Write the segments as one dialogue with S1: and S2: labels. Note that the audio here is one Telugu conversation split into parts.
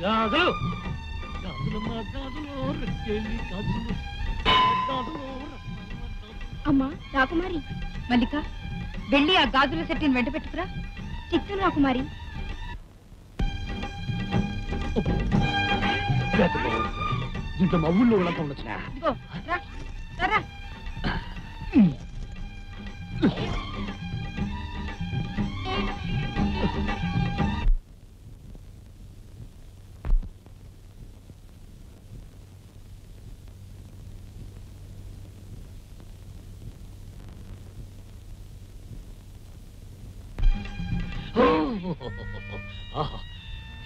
S1: గాజులు గాజులమ్మా గాజులు రెక్కేళ్ళి గాజులు గాజులు.
S2: అమ్మా రాకుమారి.
S3: మల్లిక వెళ్ళి ఆ గాజుల సెట్టిని వెంట పెట్టుకురా.
S2: చిత్తం రాకుమారి.
S1: దీంట్లో మా ఊళ్ళో వాళ్ళంతా ఉండొచ్చునా?
S3: ఇదిగో రా రా.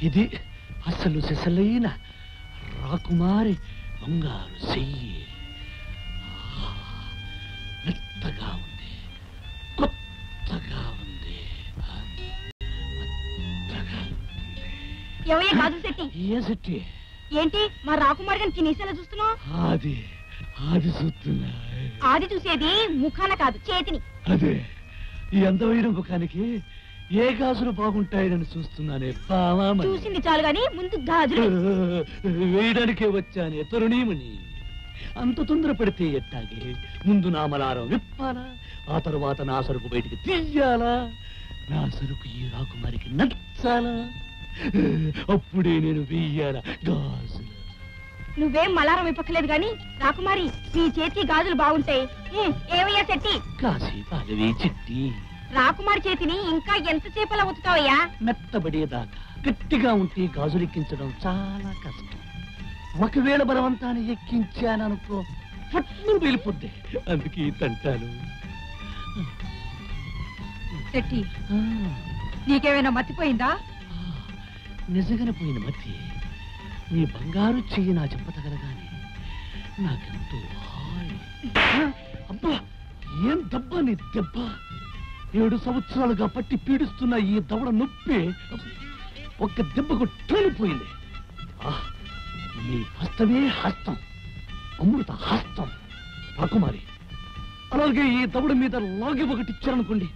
S1: ఇది అసలు సిసలైన రాకుమారి బంగారు చెయ్యి. మెత్తగా ఉంది, కొత్తగా ఉంది.
S2: ఎవయ్యా గాజుల సెట్టి?
S1: ఏ సెట్టి?
S2: ఏంటి మా రాకుమారి గారికి నీసేలా చూస్తున్నావు?
S1: అది అది చూస్తున్నా.
S2: ఆది చూసేది ముఖాన కాదు చేతిని.
S1: అదే ఈ అందమైన ముఖానికి ఏ గాజులు బాగుంటాయని చూస్తున్నానే.
S2: చూసింది చాలు గాని ముందు గాజులు
S1: వేయడానికే వచ్చానే తరుణీమణి. అంత తొందర పడితే ఎట్టాగే? ముందు నా మలారం విప్పాలా, ఆ తరువాత నా సరుకు బయటికి తీయాలా, నా సరుకు ఈ రాకుమారికి నచ్చాలా, అప్పుడే నేను వెయ్యాలా గాజులు.
S2: నువ్వేం మలారం ఇప్పక్కలేదు గాని రాకుమారి నీ చేతికి గాజులు బాగుంటాయి. ఏమయ్యా సెట్టి?
S1: కాశీ పాలవే చిట్టి.
S2: రాకుమారి చేతిని ఇంకా ఎంతసేపలా ఒత్తుతావయ్యా?
S1: మెత్తబడేదాకా గట్టిగా ఉంటే గాజులు ఎక్కించడం చాలా కష్టం. ఒకవేళ బలవంతాన్ని ఎక్కించాననుకో పట్టు వెళ్ళిపోద్ది. అందుకే తంటాను.
S3: సెట్టి నీకేమైనా మర్చిపోయిందా?
S1: నిజంగానే పోయిన మతి. నీ బంగారు చెయ్యి నా చెప్పతగలగానే నాకెంతో హాయ్. అబ్బా ఏం దెబ్బ నీ దెబ్బ! 7 సంవత్సరాలుగా పట్టి పీడిస్తున్న ఈ దవడ నొప్పి ఒక్క దెబ్బకు టోలిపోయింది. నీ హస్తమే హస్తం, అమృత హస్తం రాకుమారి. అలాగే ఈ దవడ మీద లాగి ఒకటి ఇచ్చారనుకోండి,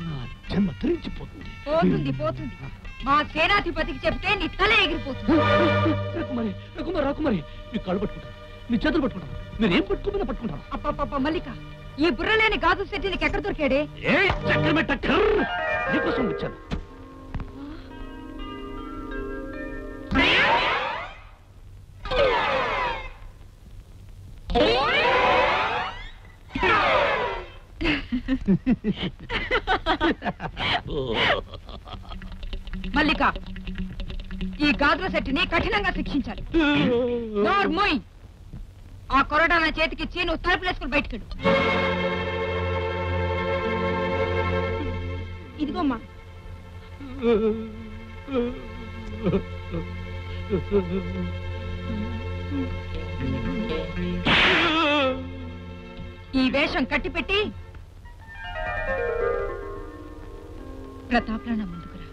S1: నా జన్మ ధరించిపోతుంది.
S3: పోతుంది పోతుంది. మా సేనాధిపతికి చెప్తే నీ తల ఎగిరిపోతుంది.
S1: రాకుమారి రాకుమారి రాకుమారి, మీ కాళ్ళు పట్టుకుంటాను, మీ చేతులు పట్టుకుంటాను, మీరు ఏం పట్టుకోమన్నా పట్టుకుంటాను.
S3: అప్ప మల్లిక, ఈ బుర్రలేని గాజు సెట్టి నీకు ఎక్కడ దొరికాడే?
S1: నీకోసం వచ్చాను.
S3: మల్లిక, ఈ గాజుల సెట్టిని కఠినంగా శిక్షించాలి. నోర్మోయ్, ఆ కొరడాన చేతికిచ్చి నువ్వు తలుపులేసుకుని బయటకెళ్ళు.
S2: ఇదిగోమ్మా.
S3: ఈ వేషం కట్టిపెట్టి ప్రతాప్రాణ ముందుకురా.